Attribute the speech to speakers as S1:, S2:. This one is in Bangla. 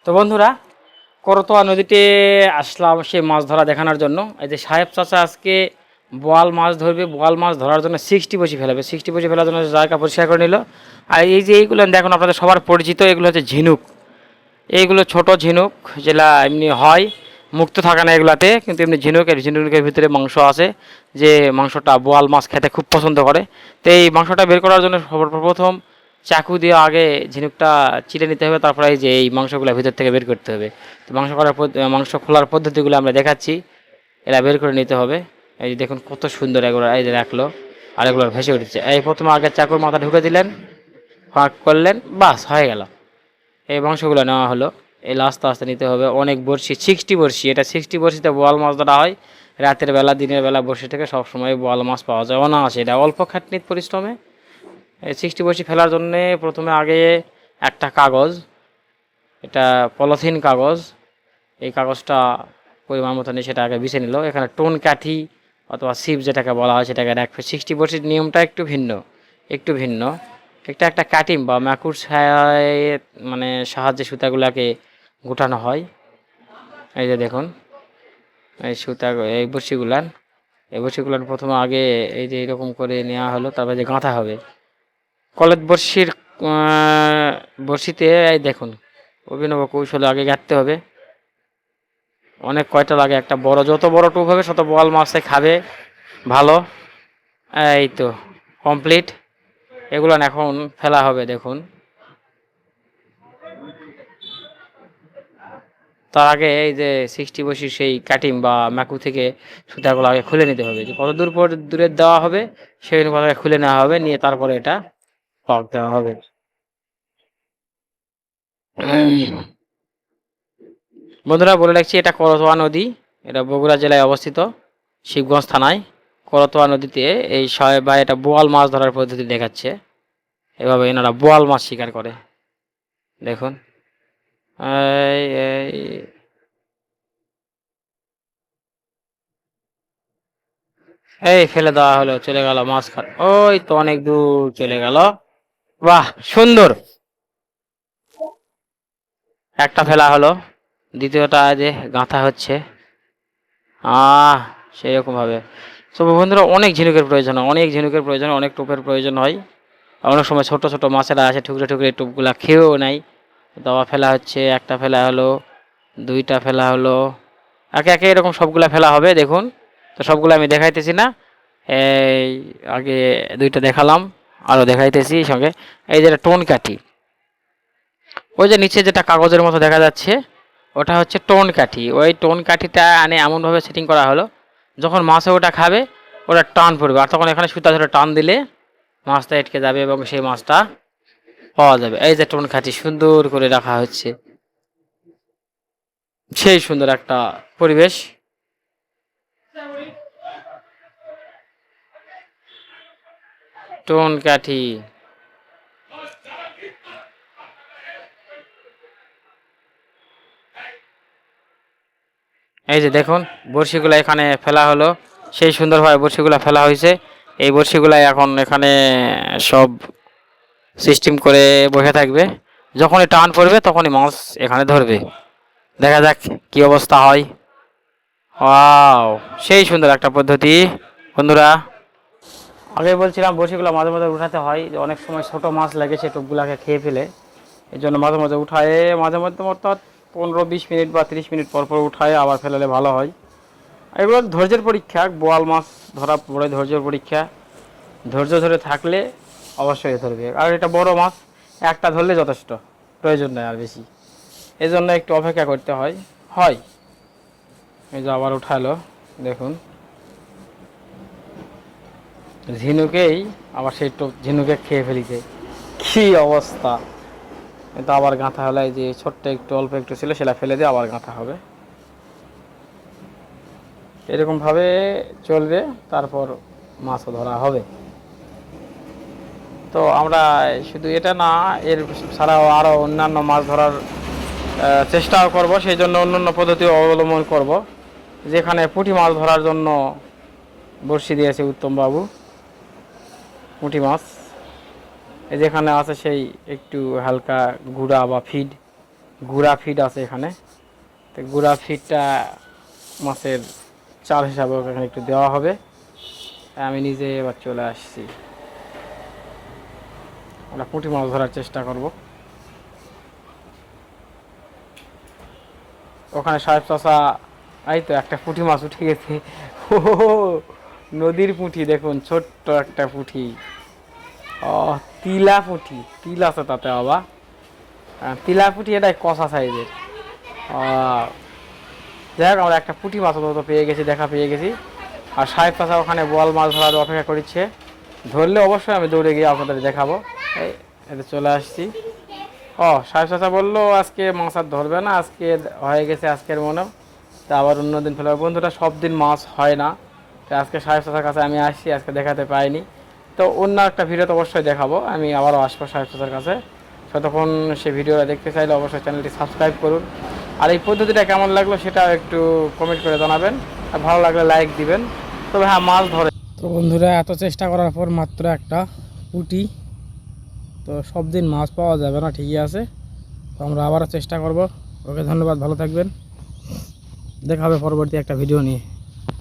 S1: তো বন্ধুরা, করতোয়া নদীতে আসলাম সেই মাছ ধরা দেখানোর জন্য। এই যে সাহেব চাচা আজকে বোয়াল মাছ ধরবে, বোয়াল মাছ ধরার জন্য 60 বসি ফেলাবে, 60 বসি ফেলার জন্য জায়গা পরিষ্কার করে নিল। আর এই যে এইগুলো দেখুন, আপনাদের সবার পরিচিত, এগুলো হচ্ছে ঝিনুক। এইগুলো ছোট ঝিনুক, যেটা এমনি হয় মুক্ত থাকে না এগুলাতে, কিন্তু এমনি ঝিনুকের ঝিনুকের ভিতরে মাংস আছে, যে মাংসটা বোয়াল মাছ খেতে খুব পছন্দ করে। তো এই মাংসটা বের করার জন্য সর্বপ্রথম চাকু দিয়ে আগে ঝিনুকটা চিড়ে নিতে হবে, তারপরে এই যে এই মাংসগুলো ভিতর থেকে বের করতে হবে। তো মাংস খোলার পদ্ধতিগুলো আমরা দেখাচ্ছি, এরা বের করে নিতে হবে। এই যে দেখুন কত সুন্দর এগুলো, এই যে রাখলো আর এগুলো ভেসে উঠেছে। এই প্রথমে আগে চাকুর মাথা ঢুকে দিলেন, ফাঁক করলেন, বাস হয়ে গেল। এই মাংসগুলো নেওয়া হলো। এই আস্তে আস্তে নিতে হবে। অনেক বড়শি, 60 বড়শি, এটা 60 বড়শিতে বোয়াল মাছ ধরা হয়। রাতের বেলা দিনের বেলা বড়শি থেকে সবসময় বোয়াল মাছ পাওয়া যায় অনায়াসে, এটা অল্প খাটনির পরিশ্রমে। এই 60 বড়শি ফেলার জন্যে প্রথমে আগে একটা কাগজ, এটা পলিথিন কাগজ, এই কাগজটা পরিমাণ মতো নিয়ে সেটা আগে বিছে নিল। এখানে টোন কাঠি অথবা সিপ যেটাকে বলা হয় সেটাকে রাখবে। 60 বড়শির নিয়মটা একটু ভিন্ন, একটু ভিন্ন। একটা একটা কাটিম বা ম্যাকুর মানে সাহায্যে সুতাগুলাকে গুটানো হয়। এই যে দেখুন এই সুতা, এই বড়শিগুলান প্রথমে আগে এই যে এরকম করে নেওয়া হলো, তারপরে যে গাঁথা হবে কলের বড়শির। বড়শিতে এই দেখুন অভিনব কৌশলে আগে গাঁথতে হবে। অনেক কয়টা লাগে, একটা বড়, যত বড় টোপ হবে তত বোয়াল মাছে খাবে ভালো। এই তো কমপ্লিট। এগুলো এখন ফেলা হবে দেখুন। তার আগে এই যে 60 বসি সেই কাটিম বা ম্যাকু থেকে সুতাগুলো আগে খুলে নিতে হবে, যে কত দূর পর দূরে দেওয়া হবে সেই অনুপাতে খুলে নেওয়া হবে, নিয়ে তারপরে এটা পাক দেওয়া হবে। বন্ধুরা বলে রাখছি, এটা করতোয়া নদী, এটা বগুড়া জেলায় অবস্থিত, শিবগঞ্জ থানায়। করতোয়া নদীতে এই সাহেব ভাই এটা বোয়াল মাছ ধরার পদ্ধতি দেখাচ্ছে। এভাবে এনারা বোয়াল মাছ শিকার করে দেখুন। এই এই এই ফেলে দেওয়া হলো, চলে গেল মাছ খাট, ওই তো অনেক দূর চলে গেল। বাহ সুন্দর, একটা ফেলা হলো, দ্বিতীয়টা যে গাঁথা হচ্ছে। আহ সেরকম ভাবে। তো বন্ধুরা অনেক ঝিনুকের প্রয়োজন হয়, অনেক ঝিনুকের প্রয়োজন, অনেক টোপের প্রয়োজন হয়। অনেক সময় ছোট ছোট মাছেরা আছে ঠুকরে ঠুকরে, টোপগুলা খেয়েও নেয়। দাওয়া ফেলা হচ্ছে, একটা ফেলা হলো, দুইটা ফেলা হলো, একে একে এরকম সবগুলা ফেলা হবে দেখুন। তো সবগুলো আমি দেখাইতেছি না, এই আগে দুইটা দেখালাম, আরও দেখাইতেছি সঙ্গে। এই যেটা টোন কাঠি, ওই যে নিচে যেটা কাগজের মতো দেখা যাচ্ছে ওটা হচ্ছে টোন কাঠি। ওই টোন কাঠিটা আনে এমনভাবে সেটিং করা হলো, যখন মাছে ওটা খাবে ওটা টান পড়বে, আর তখন এখানে সুতা ধরে টান দিলে মাছটা আটকে যাবে এবং সেই মাছটা পাওয়া যাবে। এই যে টোন কাঠি সুন্দর করে রাখা হচ্ছে, সেই সুন্দর একটা পরিবেশ। টোন কাঠি, এই যে দেখুন বড়শিগুলো এখানে ফেলা হলো, সেই সুন্দরভাবে বড়শিগুলো ফেলা হয়েছে। এই বড়শিগুলাই এখন এখানে সব সিস্টেম করে বসে থাকবে, যখনই টান পড়বে তখনই মাছ এখানে ধরবে। দেখা যাক কি অবস্থা হয়। ওয়াও, সেই সুন্দর একটা পদ্ধতি বন্ধুরা। আগে বলছিলাম বড়শিগুলো মাঝে মাঝে উঠাতে হয়, যে অনেক সময় ছোট মাছ লাগে সে টোপগুলাকে খেয়ে ফেলে, এই জন্য মাঝে মাঝে উঠায়, মাঝে মধ্যে অর্থাৎ 15-20 মিনিট বা 30 মিনিট পর পর উঠায় আবার ফেলালে ভালো হয়। এগুলো ধৈর্যের পরীক্ষা, বোয়াল মাছ ধরা পড়ে ধৈর্যের পরীক্ষা। ধৈর্য ধরে থাকলে অবশ্যই ধরবে, আর এটা বড় মাছ, একটা ধরলে যথেষ্ট, প্রয়োজন নেই আর বেশি, এই জন্য একটু অপেক্ষা করতে হয় হয়। এই যে আবার উঠালো দেখুন, ঝিনুকেই আবার সেই ঝিনুকে খেয়ে ফেলিছে, কি অবস্থা। কিন্তু আবার গাঁথা হলে, যে ছোট্ট একটু অল্প একটু ছিল সেটা ফেলে দিয়ে আবার গাঁথা হবে, এরকমভাবে চলবে, তারপর মাছও ধরা হবে। তো আমরা শুধু এটা না, এর ছাড়াও আরও অন্যান্য মাছ ধরার চেষ্টাও করব, সেই জন্য অন্যান্য পদ্ধতি অবলম্বন করব। যেখানে পুঁটি মাছ ধরার জন্য বড়শি দিয়েছে উত্তমবাবু, পুঁটি মাছ যেখানে আছে সেই একটু হালকা গুঁড়া বা ফিড গুঁড়া ফিড আছে এখানে। তো গুঁড়া ফিডটা মাছের চাল হিসাবে ওখানে একটু দেওয়া হবে। আমি নিজে এবার চলে আসছি, আমরা পুঁটি মাছ ধরার চেষ্টা করব। ওখানে সাহেব চাচা, এই তো একটা পুঁটি মাছ উঠে গেছে। ও নদীর পুঁটি দেখুন, ছোট্ট একটা পুঁটি। ও তিলা পুঁটি, তিল আছে তাতে বাবা। তিলা পুঁটি, এটাই কষা সাইজের। যাই হোক, আমরা একটা পুঁটি মাছ তো পেয়ে গেছি, দেখা পেয়ে গেছি। আর সাহেব চাচা ওখানে বোয়াল মাছ ধরার অপেক্ষা করছে। ধরলে অবশ্যই আমি দৌড়ে গিয়ে আপনাদের দেখাবো। এই এটা চলে আসছি। সাহেব চাচা বললো আজকে মাছ আর ধরবে না, আজকে হয়ে গেছে আজকের মনে। তা আবার অন্য দিন ফেলে বন্ধুটা, সব দিন মাছ হয় না। তো আজকে সাহেব চাচার কাছে আমি আসছি, আজকে দেখাতে পাইনি। তো অন্য একটা ভিডিওতে অবশ্যই দেখাবো, আমি আবারও আসবো সাহেব চাচার কাছে। ততক্ষণ সে ভিডিওটা দেখতে চাইলে অবশ্যই চ্যানেলটি সাবস্ক্রাইব করুন। আর এই পদ্ধতিটা কেমন লাগলো সেটাও একটু কমেন্ট করে জানাবেন। আর ভালো লাগলে লাইক দিবেন। তবে হ্যাঁ, মাছ ধরে। তো বন্ধুরা, এত চেষ্টা করার পর মাত্র একটা পুঁটি। তো সব দিন মাছ পাওয়া যাবে না, ঠিকই আছে। তো আমরা আবারও চেষ্টা করব। ওকে ধন্যবাদ, ভালো থাকবেন। দেখা হবে পরবর্তী একটা ভিডিও নিয়ে।